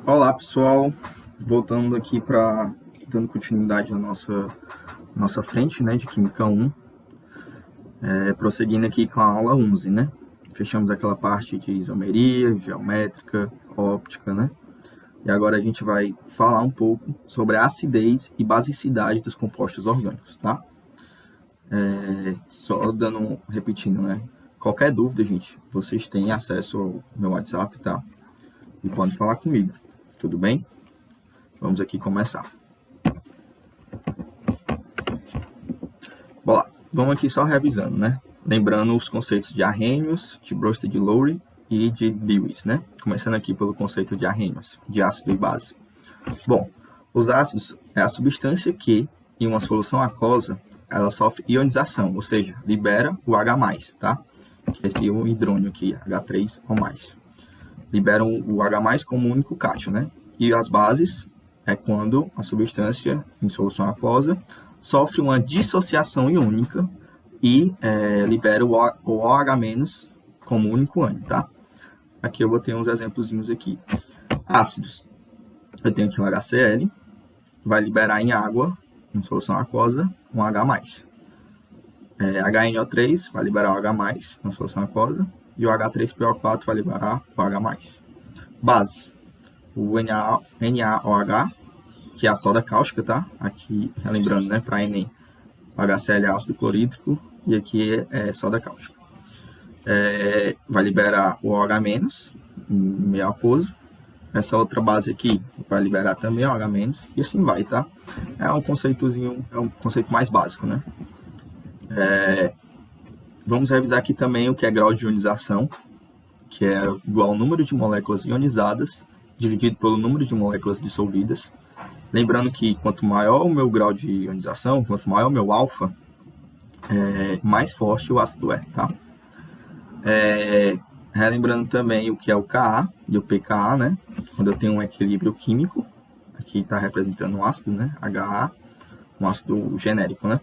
Olá pessoal, voltando aqui para dando continuidade à nossa frente, né, de Química 1, prosseguindo aqui com a aula 11, né? Fechamos aquela parte de isomeria, geométrica, óptica, né? E agora a gente vai falar um pouco sobre a acidez e basicidade dos compostos orgânicos, tá? Só repetindo, né? Qualquer dúvida, gente, vocês têm acesso ao meu WhatsApp, tá? E podem falar comigo, tudo bem? Vamos aqui começar. Bom, lá, vamos aqui só revisando, né? Lembrando os conceitos de Arrhenius, de Bronsted-Lowry e de Lewis, né? Começando aqui pelo conceito de Arrhenius, de ácido e base. Bom, os ácidos é a substância que, em uma solução aquosa, ela sofre ionização, ou seja, libera o H+, tá? Que é esse hidrônio aqui, H3 ou mais. Liberam o H+, como único cátion, né? E as bases é quando a substância, em solução aquosa, sofre uma dissociação iônica e libera o OH- como único ânion, tá? Aqui eu botei uns exemplozinhos aqui. Ácidos. Eu tenho aqui um HCl, vai liberar em água, em solução aquosa, um H+. HNO3 vai liberar o H+, na solução aquosa, e o H3PO4 vai liberar o H+. Bases. O NaOH, que é a soda cáustica, tá? Aqui, lembrando, né, para Enem, o HCl é ácido clorídrico e aqui é soda cáustica. Vai liberar o OH-, meio aquoso. Essa outra base aqui vai liberar também o OH-, e assim vai, tá? É um conceitozinho, é um conceito mais básico, né? Vamos revisar aqui também o que é grau de ionização, que é igual ao número de moléculas ionizadas dividido pelo número de moléculas dissolvidas. Lembrando que quanto maior o meu grau de ionização, quanto maior o meu alfa, mais forte o ácido é, tá? Relembrando também o que é o Ka e o pKa, né? Quando eu tenho um equilíbrio químico, aqui está representando um ácido, né? HA, um ácido genérico, né?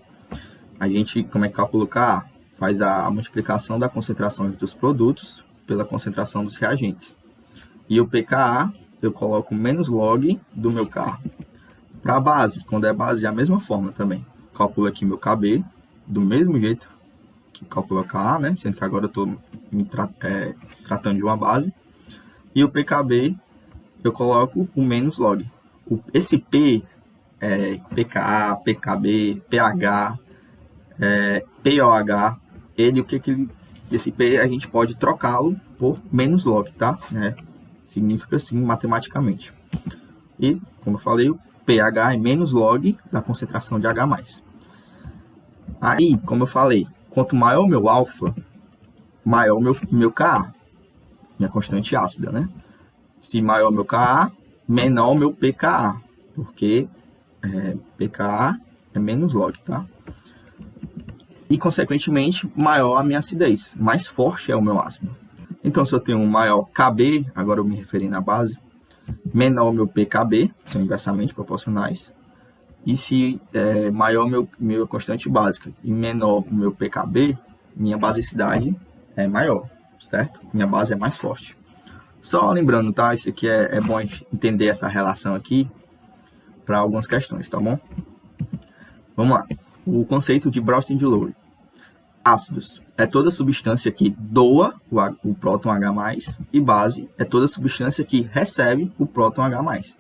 A gente, como é que calcula o Ka? Faz a multiplicação da concentração dos produtos pela concentração dos reagentes. E o pKa, eu coloco menos log do meu Ka. Para a base, quando é base, é a mesma forma também. Calculo aqui meu Kb, do mesmo jeito que calculo o Ka, né? Sendo que agora eu estou tratando de uma base. E o pKb, eu coloco o menos log. Esse P, pKa, pKb, pH, POH, esse P a gente pode trocá-lo por menos log, tá? Significa assim matematicamente. E, como eu falei, o pH é menos log da concentração de H+. Aí, como eu falei, quanto maior o meu alfa, maior o meu Ka, minha constante ácida, né? Se maior o meu Ka, menor o meu pKa, porque pKa é menos log, tá? E, consequentemente, maior a minha acidez, mais forte é o meu ácido. Então, se eu tenho um maior Kb, agora eu me referi na base, menor o meu pKb, são inversamente proporcionais, e se maior meu constante básica e menor o meu pKb, minha basicidade é maior, certo? Minha base é mais forte. Só lembrando, tá? Isso aqui é bom entender essa relação aqui para algumas questões, tá bom? Vamos lá. O conceito de Bronsted-Lowry. Ácidos é toda substância que doa o próton H+, e base é toda substância que recebe o próton H+.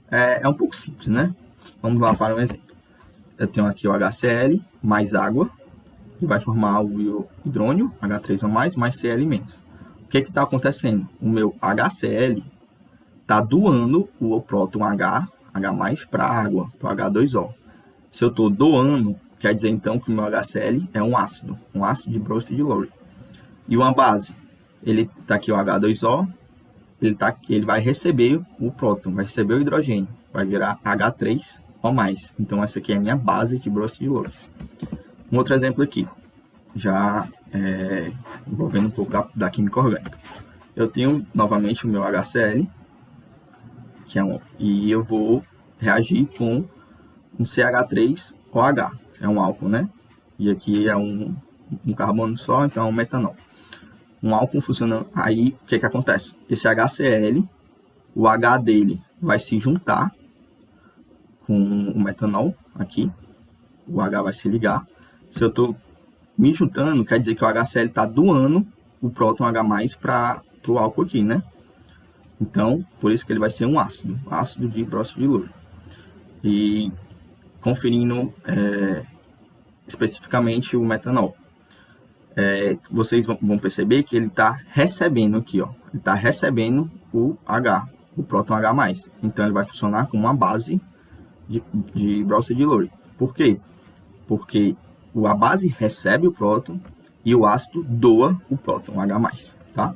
É um pouco simples, né? Vamos lá para um exemplo. Eu tenho aqui o HCl mais água, que vai formar o hidrônio, H3 ou mais Cl menos. O que está acontecendo? O meu HCl está doando o próton H+ para a água, para o H2O. Se eu estou doando, quer dizer então que o meu HCl é um ácido de Bronsted-Lowry. E uma base, ele está aqui o H2O, ele vai receber o próton, vai receber o hidrogênio, vai virar H3 ou mais. Então essa aqui é a minha base de Bronsted-Lowry. Um outro exemplo aqui, já envolvendo um pouco da química orgânica. Eu tenho novamente o meu HCl, e eu vou reagir com um CH3OH, é um álcool, né? E aqui é um carbono só, então é um metanol. Um álcool funcionando. Aí, o que acontece? Esse HCl, o H dele vai se juntar com o metanol aqui, o H vai se ligar. Se eu estou me juntando, quer dizer que o HCl está doando o próton H+, para o álcool aqui, né? Então, por isso que ele vai ser um ácido de hidróxido de louro. E conferindo especificamente o metanol, vocês vão perceber que ele está recebendo aqui, ó, ele está recebendo o H, o próton H+. Então, ele vai funcionar como uma base de hidróxido de louro. Por quê? Porque a base recebe o próton e o ácido doa o próton H+, tá?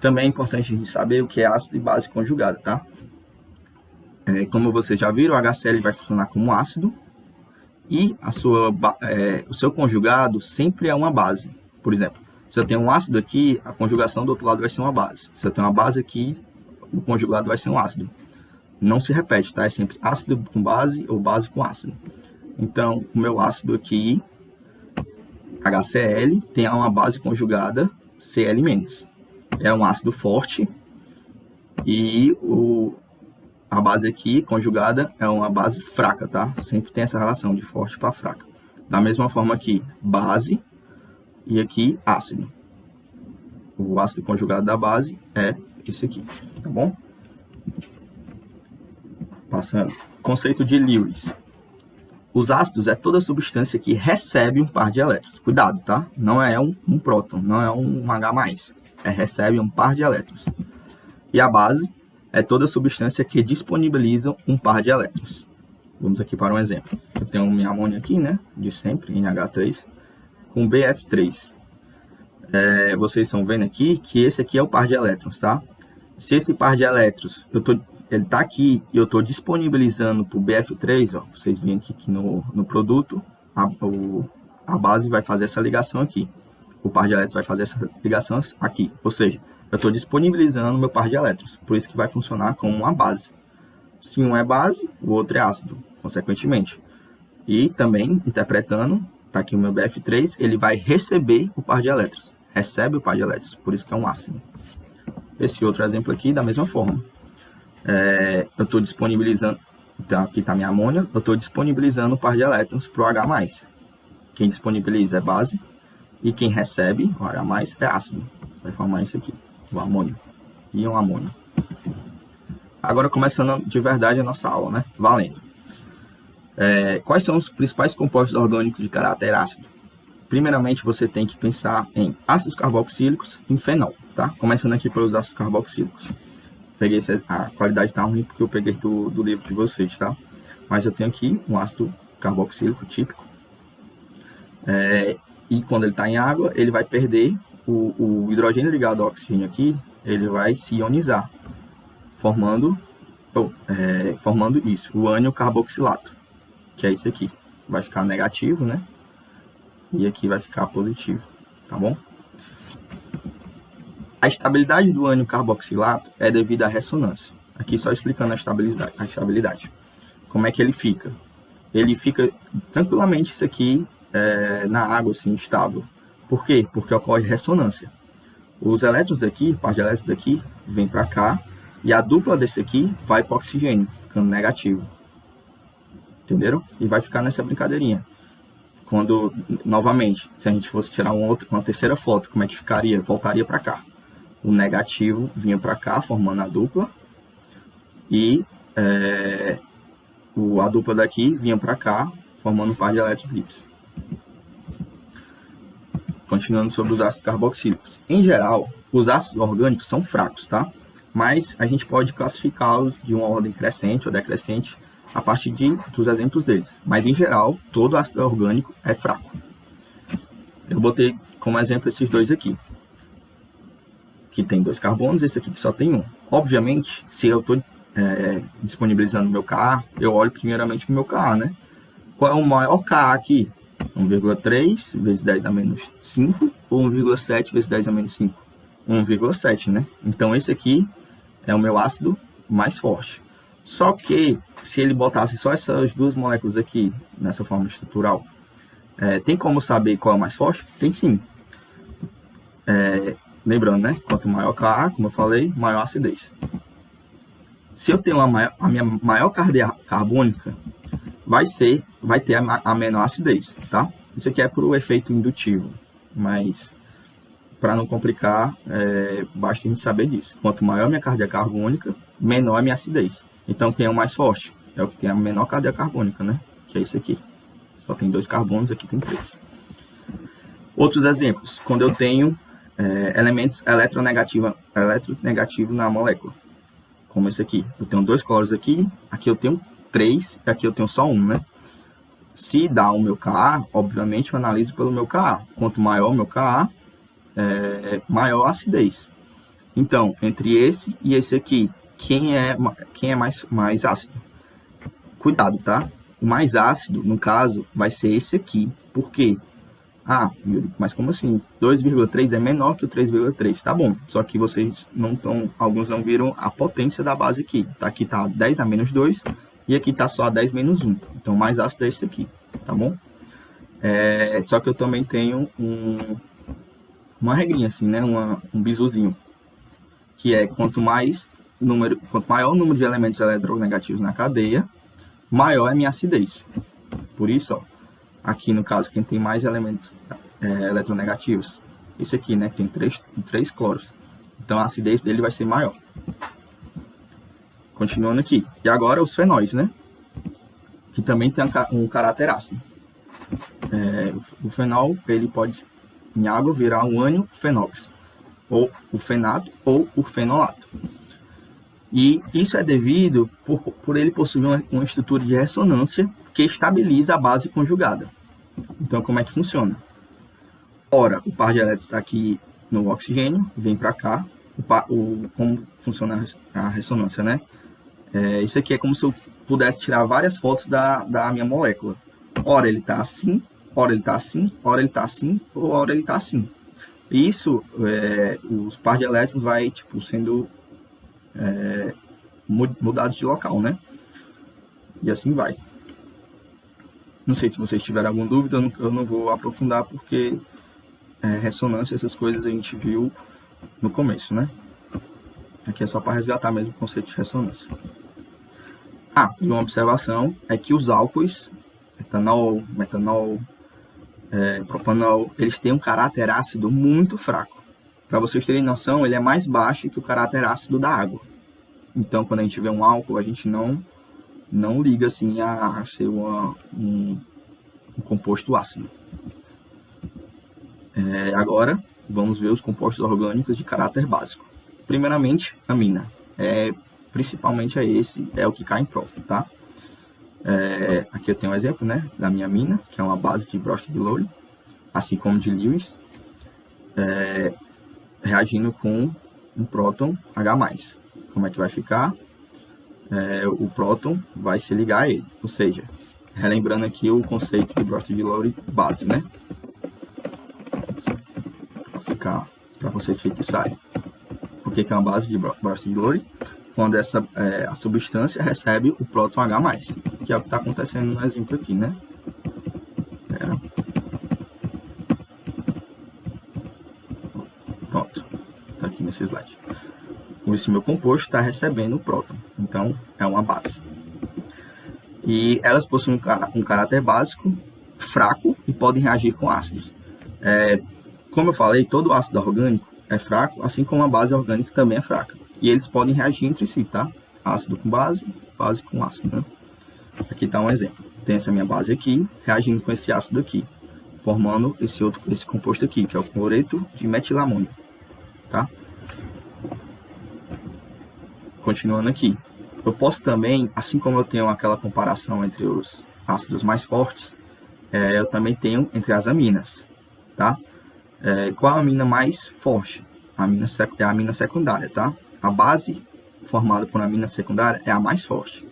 Também é importante a gente saber o que é ácido e base conjugada, tá? Como vocês já viram, o HCl vai funcionar como ácido e o seu conjugado sempre é uma base. Por exemplo, se eu tenho um ácido aqui, a conjugação do outro lado vai ser uma base. Se eu tenho uma base aqui, o conjugado vai ser um ácido. Não se repete, tá? É sempre ácido com base ou base com ácido. Então, o meu ácido aqui, HCl, tem uma base conjugada Cl-. É um ácido forte e a base aqui, conjugada, é uma base fraca, tá? Sempre tem essa relação de forte para fraca. Da mesma forma aqui, base e aqui, ácido. O ácido conjugado da base é esse aqui, tá bom? Passando. Conceito de Lewis. Os ácidos é toda substância que recebe um par de elétrons. Cuidado, tá? Não é um próton, não é um H+. Recebe um par de elétrons. E a base é toda substância que disponibiliza um par de elétrons. Vamos aqui para um exemplo. Eu tenho minha amônia aqui, né? De sempre, NH3, com BF3. Vocês estão vendo aqui que esse aqui é o par de elétrons, tá? Se esse par de elétrons, ele está aqui e eu estou disponibilizando para o BF3, ó, vocês veem aqui que no produto, a base vai fazer essa ligação aqui. O par de elétrons vai fazer essa ligação aqui. Ou seja, eu estou disponibilizando meu par de elétrons. Por isso que vai funcionar como uma base. Se um é base, o outro é ácido, consequentemente. E também, interpretando, está aqui o meu BF3, ele vai receber o par de elétrons. Recebe o par de elétrons, por isso que é um ácido. Esse outro exemplo aqui, da mesma forma. Eu estou disponibilizando, então aqui está minha amônia, eu estou disponibilizando o par de elétrons para o H+. Quem disponibiliza é base e quem recebe, o H+, é ácido. Vai formar isso aqui, o amônio e um amônio. Agora começando de verdade a nossa aula, né? Valendo. Quais são os principais compostos orgânicos de caráter ácido? Primeiramente, você tem que pensar em ácidos carboxílicos e em fenol, tá? Começando aqui pelos ácidos carboxílicos. A qualidade está ruim porque eu peguei do livro de vocês, tá? Mas eu tenho aqui um ácido carboxílico típico. E quando ele está em água, ele vai perder o hidrogênio ligado ao oxigênio aqui, ele vai se ionizar, formando isso, o ânion carboxilato, que é isso aqui. Vai ficar negativo, né? E aqui vai ficar positivo, tá bom? A estabilidade do ânion carboxilato é devido à ressonância. Aqui só explicando a estabilidade. Como é que ele fica? Ele fica tranquilamente isso aqui na água, assim, estável. Por quê? Porque ocorre ressonância. Os elétrons daqui, par de elétrons daqui, vem para cá, e a dupla desse aqui vai para o oxigênio, ficando negativo. Entenderam? E vai ficar nessa brincadeirinha. Quando, novamente, se a gente fosse tirar uma terceira foto, como é que ficaria? Voltaria para cá. O negativo vinha para cá, formando a dupla, e a dupla daqui vinha para cá, formando um par de elétrons livres. Continuando sobre os ácidos carboxílicos. Em geral, os ácidos orgânicos são fracos, tá? Mas a gente pode classificá-los de uma ordem crescente ou decrescente a partir dos exemplos deles. Mas, em geral, todo ácido orgânico é fraco. Eu botei como exemplo esses dois aqui, que tem 2 carbonos, esse aqui que só tem 1. Obviamente, se eu estou disponibilizando meu Ka, eu olho primeiramente para o meu Ka, né? Qual é o maior Ka aqui? 1,3 vezes 10 a menos 5 ou 1,7 vezes 10 a menos 5? 1,7, né? Então, esse aqui é o meu ácido mais forte. Só que, se ele botasse só essas duas moléculas aqui, nessa forma estrutural, tem como saber qual é o mais forte? Tem sim. Lembrando, né? Quanto maior Ka, como eu falei, maior a acidez. Se eu tenho a minha maior cadeia carbônica, vai ter a menor acidez, tá? Isso aqui é por efeito indutivo, mas para não complicar, basta a gente saber disso. Quanto maior a minha cadeia carbônica, menor a minha acidez. Então, quem é o mais forte? É o que tem a menor cadeia carbônica, né? Que é esse aqui. Só tem 2 carbonos, aqui tem 3. Outros exemplos. Quando eu tenho elementos eletronegativos na molécula. Como esse aqui. Eu tenho 2 cloros aqui eu tenho 3 e aqui eu tenho só 1, né? Se dá o meu Ka, obviamente eu analiso pelo meu Ka. Quanto maior o meu Ka, maior a acidez. Então, entre esse e esse aqui, quem é mais ácido? Cuidado, tá? O mais ácido, no caso, vai ser esse aqui. Por quê? Ah, mas como assim? 2,3 é menor que o 3,3. Tá bom, só que vocês não estão, alguns não viram a potência da base aqui. Aqui tá 10 a menos 2 e aqui tá só a 10 menos 1. Então, o mais ácido é esse aqui, tá bom? Só que eu também tenho uma regrinha assim, né? Um bisuzinho, que é quanto maior o número de elementos eletronegativos na cadeia, maior é a minha acidez. Por isso, ó, aqui no caso, quem tem mais elementos eletronegativos, esse aqui, né, que tem 3 cloros. Então a acidez dele vai ser maior. Continuando aqui. E agora os fenóis, né? Que também tem um caráter ácido. O fenol, ele pode, em água, virar um ânion fenóxido, ou o fenato, ou o fenolato. E isso é devido por ele possuir uma estrutura de ressonância que estabiliza a base conjugada. Então, como é que funciona? Ora, o par de elétrons está aqui no oxigênio, vem para cá. Como funciona a ressonância, né? Isso aqui é como se eu pudesse tirar várias fotos da minha molécula. Ora ele está assim, ora ele está assim, ora ele está assim, ou ora ele está assim. Isso, os par de elétrons vai sendo mudados de local, né? E assim vai. Não sei se vocês tiverem alguma dúvida, eu não vou aprofundar, porque ressonância, essas coisas a gente viu no começo, né? Aqui é só para resgatar mesmo o conceito de ressonância. E uma observação é que os álcoois, etanol, metanol, propanol, eles têm um caráter ácido muito fraco. Para vocês terem noção, ele é mais baixo que o caráter ácido da água. Então, quando a gente vê um álcool, a gente não liga assim a ser um composto ácido. Agora, vamos ver os compostos orgânicos de caráter básico. Primeiramente, amina. Principalmente é o que cai em prova, tá? Aqui eu tenho um exemplo, né, da minha amina, que é uma base de Brostad-Lowry, assim como de Lewis, reagindo com um próton H+. Como é que vai ficar? O próton vai se ligar a ele, ou seja, relembrando aqui o conceito de Brostad-Lowry base, né? Para vocês fixarem. O que é uma base de Brostad-Lowry? Quando a substância recebe o próton H+, que é o que está acontecendo no exemplo aqui, né? Pronto, está aqui nesse slide. Esse meu composto está recebendo o próton, então é uma base. E elas possuem um caráter básico fraco e podem reagir com ácidos. Como eu falei, todo ácido orgânico é fraco, assim como a base orgânica também é fraca. E eles podem reagir entre si, tá? Ácido com base, base com ácido, né? Aqui está um exemplo. Tem essa minha base aqui, reagindo com esse ácido aqui, formando esse composto aqui, que é o cloreto de metilamônio, tá? Continuando aqui. Eu posso também, assim como eu tenho aquela comparação entre os ácidos mais fortes, eu também tenho entre as aminas, tá? Qual a amina mais forte? A amina secundária, tá? A base formada por amina secundária é a mais forte.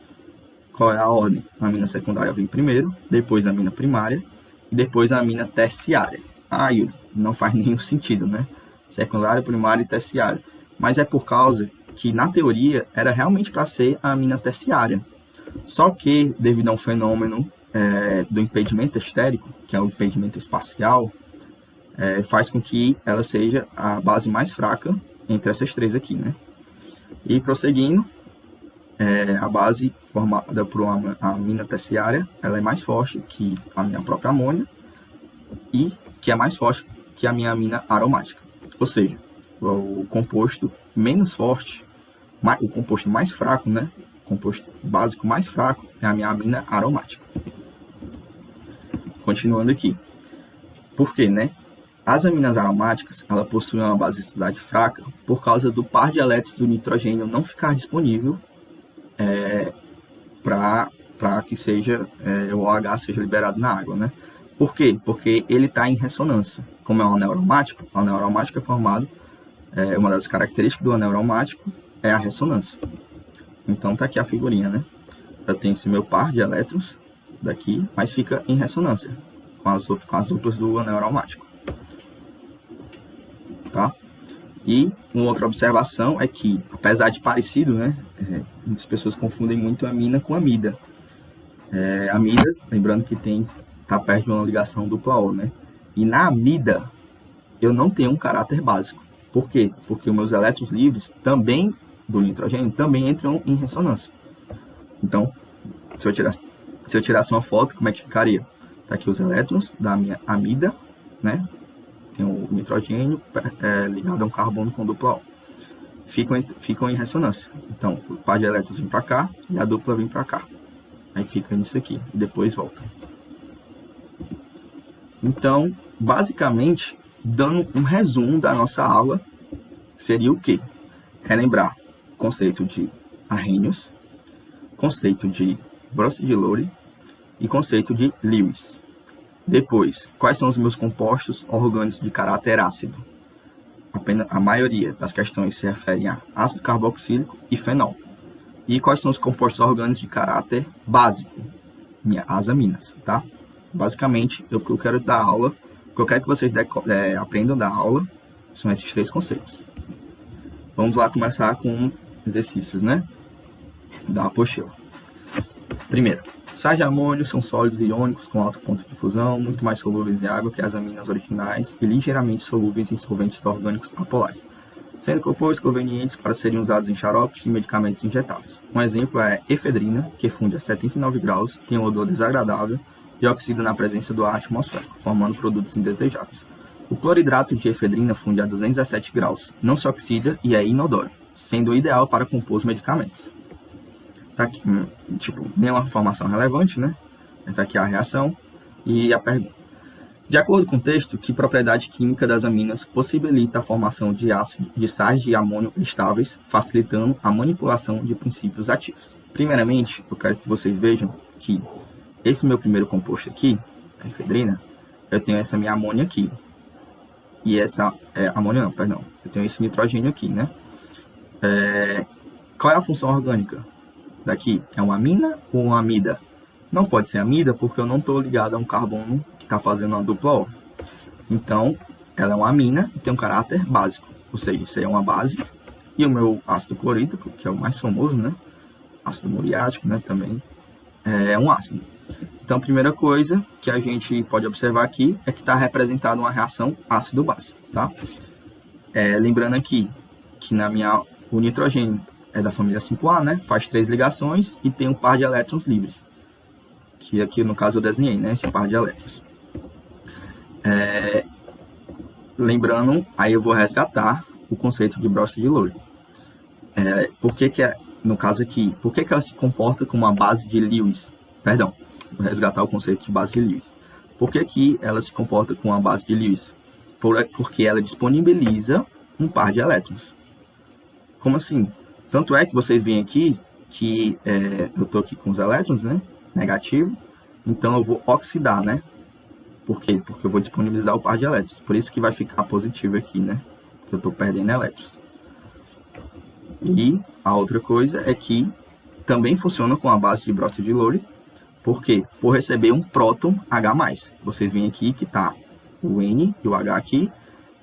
Qual é a ordem? A amina secundária vem primeiro, depois a amina primária e depois a amina terciária. Yuri, não faz nenhum sentido, né? Secundária, primária e terciária. Mas é por causa que, na teoria, era realmente para ser a amina terciária. Só que, devido a um fenômeno do impedimento estérico, que é o impedimento espacial, faz com que ela seja a base mais fraca entre essas três aqui, né? E prosseguindo, a base formada por uma amina terciária, ela é mais forte que a minha própria amônia e que é mais forte que a minha amina aromática. Ou seja, o composto menos forte, o composto mais fraco, né? O composto básico mais fraco é a minha amina aromática. Continuando aqui. Por quê, né? As aminas aromáticas, ela possuem uma basicidade fraca por causa do par de elétrons do nitrogênio não ficar disponível para que o OH seja liberado na água, né? Por quê? Porque ele está em ressonância. Como é um anel aromático, o anel aromático é formado, uma das características do anel aromático é a ressonância. Então tá aqui a figurinha, né? Eu tenho esse meu par de elétrons daqui, mas fica em ressonância com as duplas do anel aromático. Tá? E uma outra observação é que, apesar de parecido, né? Muitas pessoas confundem muito amina com amida. Amida, lembrando que tá perto de uma ligação dupla O, né? E na amida, eu não tenho um caráter básico. Por quê? Porque os meus elétrons livres também, do nitrogênio, também entram em ressonância. Então, se eu tirasse uma foto, como é que ficaria? Tá aqui os elétrons da minha amida, né? Tem o nitrogênio ligado a um carbono com dupla O. Ficam em ressonância. Então, o par de elétrons vem para cá e a dupla vem para cá. Aí fica nisso aqui e depois volta. Então, basicamente, dando um resumo da nossa aula, seria o quê? Relembrar conceito de arrênios, conceito de Brust-Dulore e conceito de Lewis. Depois, quais são os meus compostos orgânicos de caráter ácido? Apenas a maioria das questões se referem a ácido carboxílico e fenol. E quais são os compostos orgânicos de caráter básico? As aminas, tá? Basicamente, o que eu quero dar aula, o que eu quero que vocês aprendam da aula, são esses três conceitos. Vamos lá começar com exercícios, né? Da apostila. Primeiro, sais de amônio são sólidos iônicos com alto ponto de fusão, muito mais solúveis em água que as aminas originais e ligeiramente solúveis em solventes orgânicos apolares, sendo compostos convenientes para serem usados em xaropes e medicamentos injetáveis. Um exemplo é a efedrina, que funde a 79 graus, tem um odor desagradável e oxida na presença do ar atmosférico, formando produtos indesejáveis. O cloridrato de efedrina funde a 217 graus, não se oxida e é inodoro, sendo ideal para compor os medicamentos. Tá aqui, nenhuma informação relevante, né? Tá aqui a reação e a pergunta. De acordo com o texto, que propriedade química das aminas possibilita a formação de sais de amônio estáveis, facilitando a manipulação de princípios ativos? Primeiramente, eu quero que vocês vejam que esse meu primeiro composto aqui, a efedrina, eu tenho essa minha amônia aqui. E essa amônia não, perdão. Eu tenho esse nitrogênio aqui, né? Qual é a função orgânica daqui? É uma amina ou uma amida? Não pode ser amida porque eu não estou ligado a um carbono que está fazendo uma dupla O. Então, ela é uma amina e tem um caráter básico. Ou seja, isso aí é uma base. E o meu ácido clorídrico, que é o mais famoso, né? Ácido muriático, né? Também é um ácido. Então, a primeira coisa que a gente pode observar aqui é que está representada uma reação ácido-base, tá? Lembrando aqui que o nitrogênio é da família 5A, né? Faz 3 ligações e tem um par de elétrons livres. Que aqui, no caso, eu desenhei, né? Esse par de elétrons. Lembrando, aí eu vou resgatar o conceito de Brust-Dulore. No caso aqui, por que ela se comporta como uma base de Lewis? Perdão, vou resgatar o conceito de base de Lewis. Por que ela se comporta com uma base de Lewis? Porque ela disponibiliza um par de elétrons. Como assim? Tanto é que vocês veem aqui que eu estou aqui com os elétrons, né? Negativo. Então eu vou oxidar, né? Por quê? Porque eu vou disponibilizar o par de elétrons. Por isso que vai ficar positivo aqui, né? Porque eu estou perdendo elétrons. E a outra coisa é que também funciona com a base de Brust-Dulore. Por quê? Por receber um próton H+. Vocês veem aqui que está o N e o H aqui.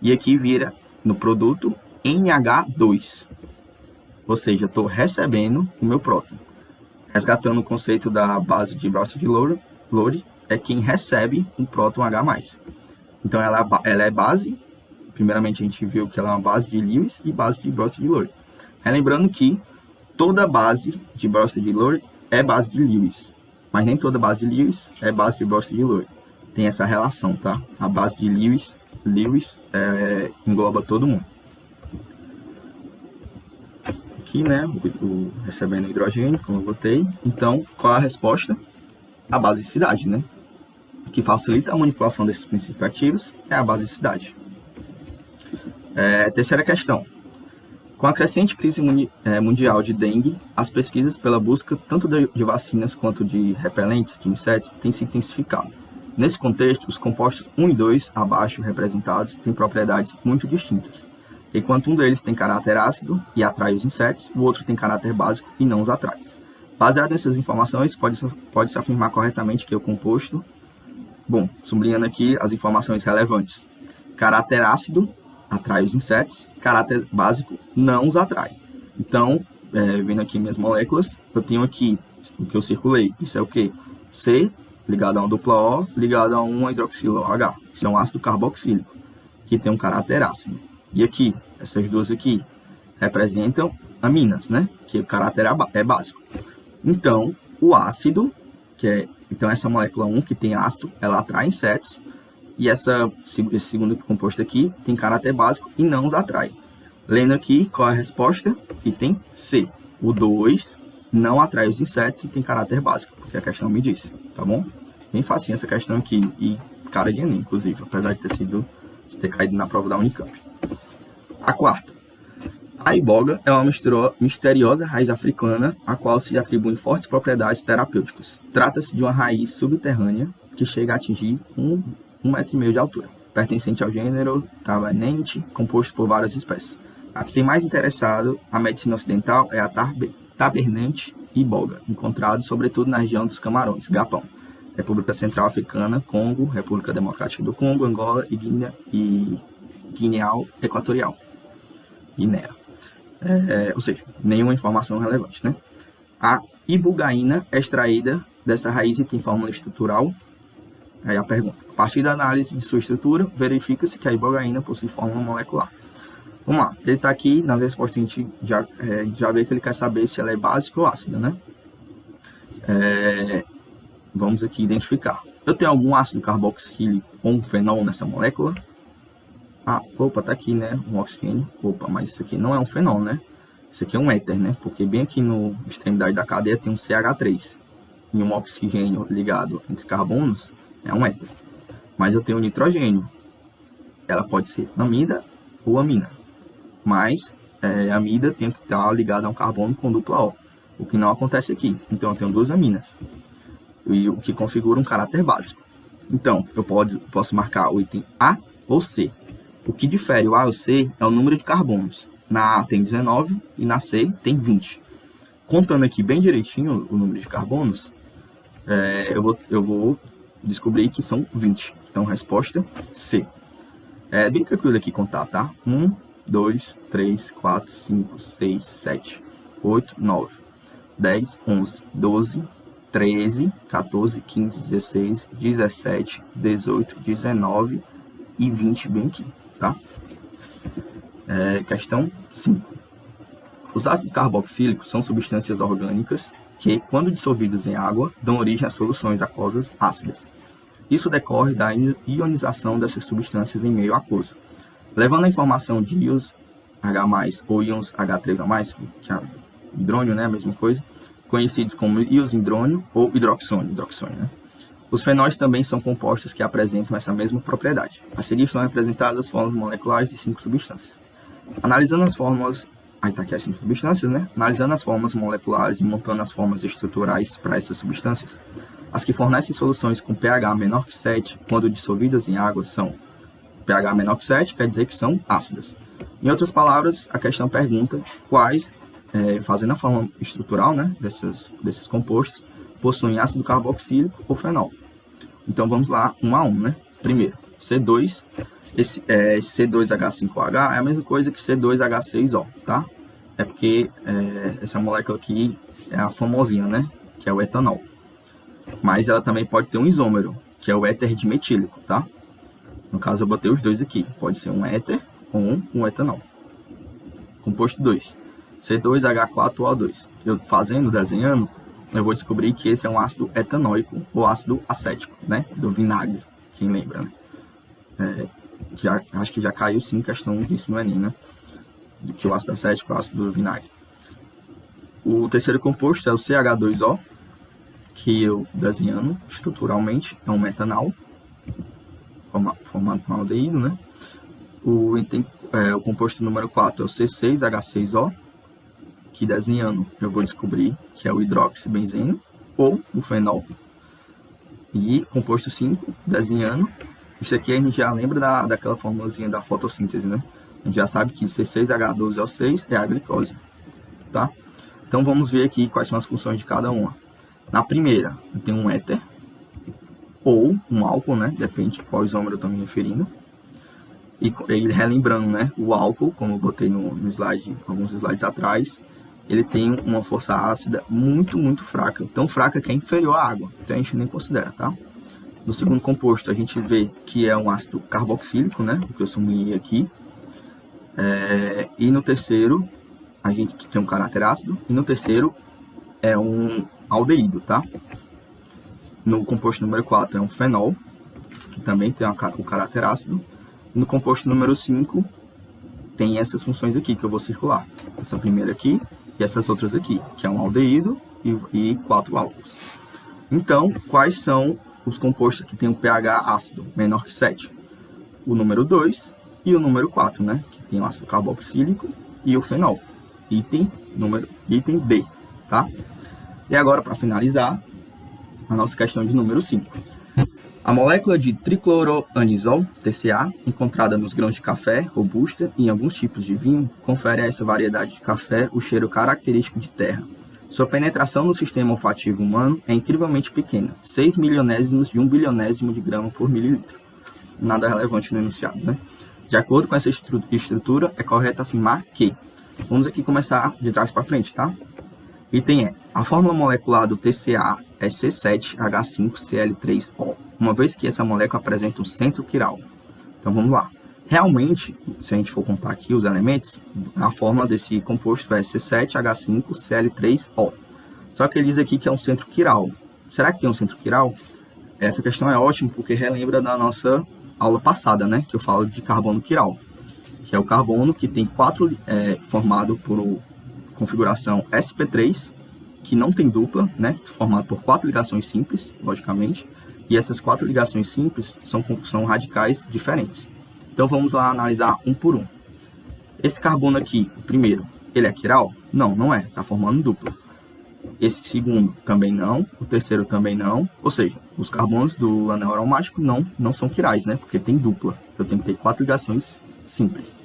E aqui vira, no produto, NH2. Ou seja, estou recebendo o meu próton. Resgatando o conceito da base de Brust-Dulore, é quem recebe um próton H+. Então ela é base. Primeiramente a gente viu que ela é uma base de Lewis e base de Bronsted-Lowry. Lembrando que toda base de Bronsted-Lowry é base de Lewis, mas nem toda base de Lewis é base de Bronsted-Lowry. Tem essa relação, tá? A base de Lewis engloba todo mundo. Aqui, né, recebendo hidrogênio, como eu botei. Então, qual é a resposta? A basicidade, né? O que facilita a manipulação desses princípios ativos é a basicidade. Terceira questão. Com a crescente crise mundial de dengue, as pesquisas pela busca tanto de vacinas quanto de repelentes de insetos têm se intensificado. Nesse contexto, os compostos 1 e 2, abaixo representados, têm propriedades muito distintas. Enquanto um deles tem caráter ácido e atrai os insetos, o outro tem caráter básico e não os atrai. Baseado nessas informações, pode-se afirmar corretamente que o composto... Bom, sublinhando aqui as informações relevantes. Caráter ácido atrai os insetos, caráter básico não os atrai. Então, vendo aqui minhas moléculas, eu tenho aqui o que eu circulei. Isso é o quê? C ligado a um dupla O, ligado a um hidroxilo OH. Isso é um ácido carboxílico, que tem um caráter ácido. E aqui, essas duas aqui, representam aminas, né? Que o caráter é básico. Então, o ácido, então essa molécula 1 que tem ácido, ela atrai insetos. E esse segundo composto aqui tem caráter básico e não os atrai. Lendo aqui, qual é a resposta? Item C. O 2 não atrai os insetos e tem caráter básico, porque a questão me disse, tá bom? Bem facinho essa questão aqui, e cara de Enem, inclusive, apesar de ter caído na prova da Unicamp. A quarta. A iboga é uma misteriosa raiz africana, a qual se atribuem fortes propriedades terapêuticas. Trata-se de uma raiz subterrânea que chega a atingir 1,5 metro de altura, pertencente ao gênero Tabernente, composto por várias espécies. A que tem mais interessado a medicina ocidental é a Tabernente iboga, encontrado sobretudo na região dos Camarões, Japão, República Central Africana, Congo, República Democrática do Congo, Angola e Guiné Equatorial. Guiné. Ou seja, nenhuma informação relevante, né? A ibogaína é extraída dessa raiz e tem fórmula estrutural. Aí a pergunta: a partir da análise de sua estrutura, verifica-se que a ibogaína possui fórmula molecular. Vamos lá, ele está aqui, nas respostas a gente já vê que ele quer saber se ela é básica ou ácida, né? Vamos aqui identificar. Eu tenho algum ácido carboxílico ou um fenol nessa molécula? Opa, tá aqui, né? Um oxigênio. Opa, mas isso aqui não é um fenol, né? Isso aqui é um éter, né? Porque bem aqui no extremidade da cadeia tem um CH3. E um oxigênio ligado entre carbonos é um éter. Mas eu tenho nitrogênio. Ela pode ser amida ou amina. Mas a amida tem que estar ligada a um carbono com dupla O. O que não acontece aqui. Então eu tenho duas aminas. E o que configura um caráter básico. Então, eu posso marcar o item A ou C. O que difere o A e o C é o número de carbonos. Na A tem 19 e na C tem 20. Contando aqui bem direitinho o número de carbonos, eu vou descobrir que são 20. Então, resposta C. É bem tranquilo aqui contar, tá? 1, 2, 3, 4, 5, 6, 7, 8, 9, 10, 11, 12, 13, 14, 15, 16, 17, 18, 19 e 20 bem aqui, tá? Questão 5. Os ácidos carboxílicos são substâncias orgânicas que, quando dissolvidos em água, dão origem a soluções aquosas ácidas. Isso decorre da ionização dessas substâncias em meio aquoso, levando a informação de íons H+, ou íons H3+, que é hidrônio, né, a mesma coisa, conhecidos como íons hidrônio ou hidroxônio, né? Os fenóis também são compostos que apresentam essa mesma propriedade. A seguir estão representadas as fórmulas moleculares de 5 substâncias. Analisando as fórmulas, tá aqui as 5 substâncias, né? Analisando as fórmulas moleculares e montando as formas estruturais para essas substâncias, as que fornecem soluções com pH menor que 7, quando dissolvidas em água, são pH menor que 7, quer dizer que são ácidas. Em outras palavras, a questão pergunta quais, fazendo a forma estrutural, né, desses compostos, possuem ácido carboxílico ou fenol. Então vamos lá, um a um, né? Primeiro, C2, esse C2H5OH é a mesma coisa que C2H6O, tá? É porque essa molécula aqui é a famosinha, né? Que é o etanol. Mas ela também pode ter um isômero, que é o éter dimetílico, tá? No caso, eu botei os dois aqui. Pode ser um éter ou um etanol. Composto 2. C2H4O2. Eu desenhando, eu vou descobrir que esse é um ácido etanóico ou ácido acético, né? Do vinagre, quem lembra, né? Acho que já caiu sim questão disso no Enem, né? De que o ácido acético é o ácido do vinagre. O terceiro composto é o CH2O, que eu desenhando estruturalmente é um metanal, formado por um aldeído, né? O composto número 4 é o C6H6O, que desenhando eu vou descobrir que é o hidroxibenzeno ou o fenol. E composto 5, desenhando, isso aqui a gente já lembra daquela formulazinha da fotossíntese, né? A gente já sabe que C6H12O6 é a glicose, tá? Então vamos ver aqui quais são as funções de cada uma. Na primeira, eu tenho um éter, ou um álcool, né? Depende de qual isômero eu estou me referindo. E relembrando, né? O álcool, como eu botei no slide, alguns slides atrás, ele tem uma força ácida muito, muito fraca. Tão fraca que é inferior à água. Então a gente nem considera, tá? No segundo composto, a gente vê que é um ácido carboxílico, né? O que eu sublinhei aqui. E no terceiro, a gente que tem um caráter ácido. E no terceiro, é um aldeído, tá? No composto número 4 é um fenol, que também tem o caráter ácido. No composto número 5, tem essas funções aqui que eu vou circular. Essa primeira aqui e essas outras aqui, que é um aldeído e 4 álcools. Então, quais são os compostos que têm um pH ácido menor que 7? O número 2 e o número 4, né? Que tem o ácido carboxílico e o fenol. Item D, tá? E agora, para finalizar, a nossa questão de número 5. A molécula de tricloroanisol, TCA, encontrada nos grãos de café, robusta e em alguns tipos de vinho, confere a essa variedade de café o cheiro característico de terra. Sua penetração no sistema olfativo humano é incrivelmente pequena, 6 milionésimos de 1 bilionésimo de grama por mililitro. Nada relevante no enunciado, né? De acordo com essa estrutura, é correto afirmar que... Vamos aqui começar de trás para frente, tá? Item E. A fórmula molecular do TCA é C7H5Cl3O, uma vez que essa molécula apresenta um centro quiral. Então vamos lá. Realmente, se a gente for contar aqui os elementos, a fórmula desse composto é C7H5Cl3O. Só que ele diz aqui que é um centro quiral. Será que tem um centro quiral? Essa questão é ótima porque relembra da nossa aula passada, né? Que eu falo de carbono quiral, que é o carbono que tem formado por configuração sp3, que não tem dupla, né? Formado por 4 ligações simples, logicamente. E essas 4 ligações simples são radicais diferentes. Então vamos lá analisar um por um. Esse carbono aqui, o primeiro, ele é quiral? Não, não é. Está formando dupla. Esse segundo também não. O terceiro também não. Ou seja, os carbonos do anel aromático não são quirais, né? Porque tem dupla. Eu tenho que ter 4 ligações simples.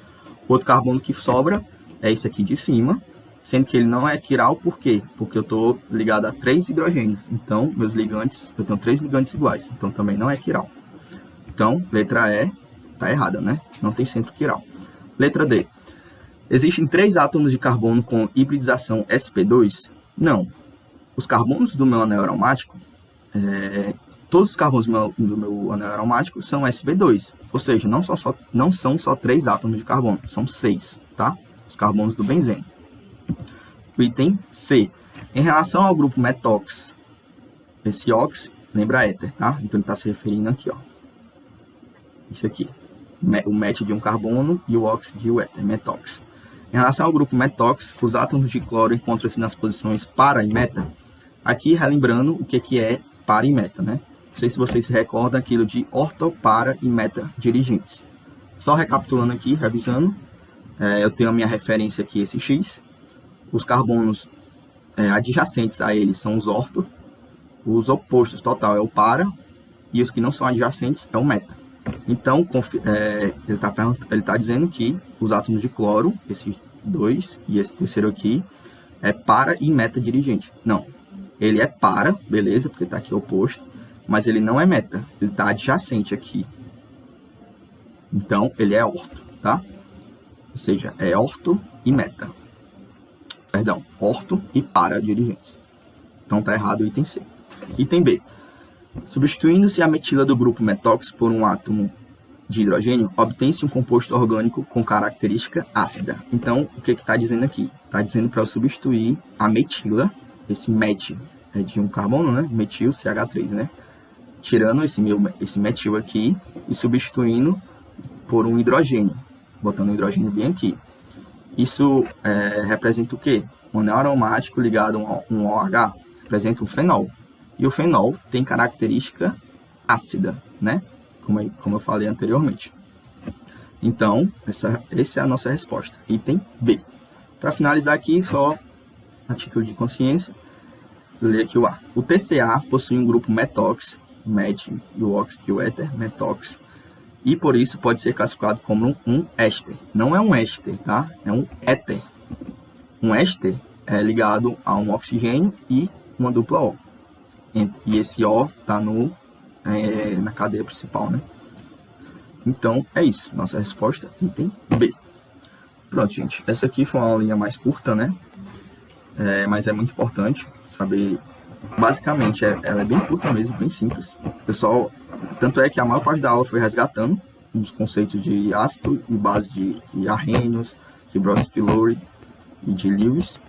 Outro carbono que sobra é esse aqui de cima, sendo que ele não é quiral, por quê? Porque eu estou ligado a 3 hidrogênios. Então, meus ligantes, eu tenho 3 ligantes iguais. Então, também não é quiral. Então, letra E está errada, né? Não tem centro quiral. Letra D. Existem 3 átomos de carbono com hibridização sp2? Não. Os carbonos do meu anel aromático, todos os carbonos do meu anel aromático são sp2. Ou seja, não são só 3 átomos de carbono, são 6, tá? Os carbonos do benzeno. Item C. Em relação ao grupo metox, esse ox lembra éter, tá? Então ele está se referindo aqui, ó. Isso aqui. O met de um carbono e o ox de um éter, metox. Em relação ao grupo metox, os átomos de cloro encontram-se nas posições para e meta. Aqui, relembrando o que é para e meta, né? Não sei se vocês se recordam aquilo de orto, para e meta dirigentes. Só recapitulando aqui, revisando, eu tenho a minha referência aqui, esse X. Os carbonos adjacentes a ele são os orto. Os opostos total é o para. E os que não são adjacentes é o meta. Então, ele está dizendo que os átomos de cloro, esses 2 e esse terceiro aqui, é para e meta dirigente. Não, ele é para, beleza, porque está aqui oposto, mas ele não é meta, ele está adjacente aqui. Então, ele é orto, tá? Ou seja, é orto e meta. Perdão, orto e para dirigentes. Então, está errado o item C. Item B. Substituindo-se a metila do grupo metox por um átomo de hidrogênio, obtém-se um composto orgânico com característica ácida. Então, o que está dizendo aqui? Está dizendo para eu substituir a metila, esse met é de um carbono, né? Metil CH3, né? Tirando esse metil aqui e substituindo por um hidrogênio, botando o hidrogênio bem aqui. Isso representa o quê? Um anel aromático ligado a um OH, representa um fenol. E o fenol tem característica ácida, né? Como eu falei anteriormente. Então, essa é a nossa resposta. Item B. Para finalizar aqui, só a título de consciência, ler aqui o A. O TCA possui um grupo metox, met e o ox e o éter, metox, e por isso pode ser classificado como um éster. Não é um éster, tá? É um éter. Um éster é ligado a um oxigênio e uma dupla O. E esse O está na cadeia principal, né? Então, é isso. Nossa resposta, item B. Pronto, gente. Essa aqui foi uma aulinha mais curta, né? Mas é muito importante saber. Basicamente, ela é bem curta mesmo, bem simples. Pessoal, tanto é que a maior parte da aula foi resgatando os conceitos de ácido e base de Arrhenius, de Bros pylori e de Lewis.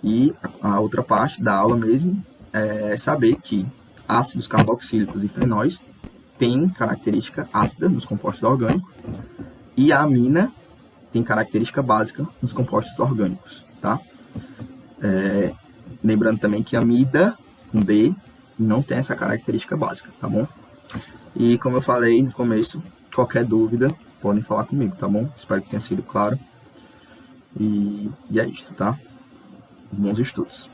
E a outra parte da aula mesmo é saber que ácidos carboxílicos e fenóis têm característica ácida nos compostos orgânicos e a amina tem característica básica nos compostos orgânicos, tá? Lembrando também que a amida, com D, não tem essa característica básica, tá bom? E como eu falei no começo, qualquer dúvida, podem falar comigo, tá bom? Espero que tenha sido claro. E é isso, tá? Bons estudos.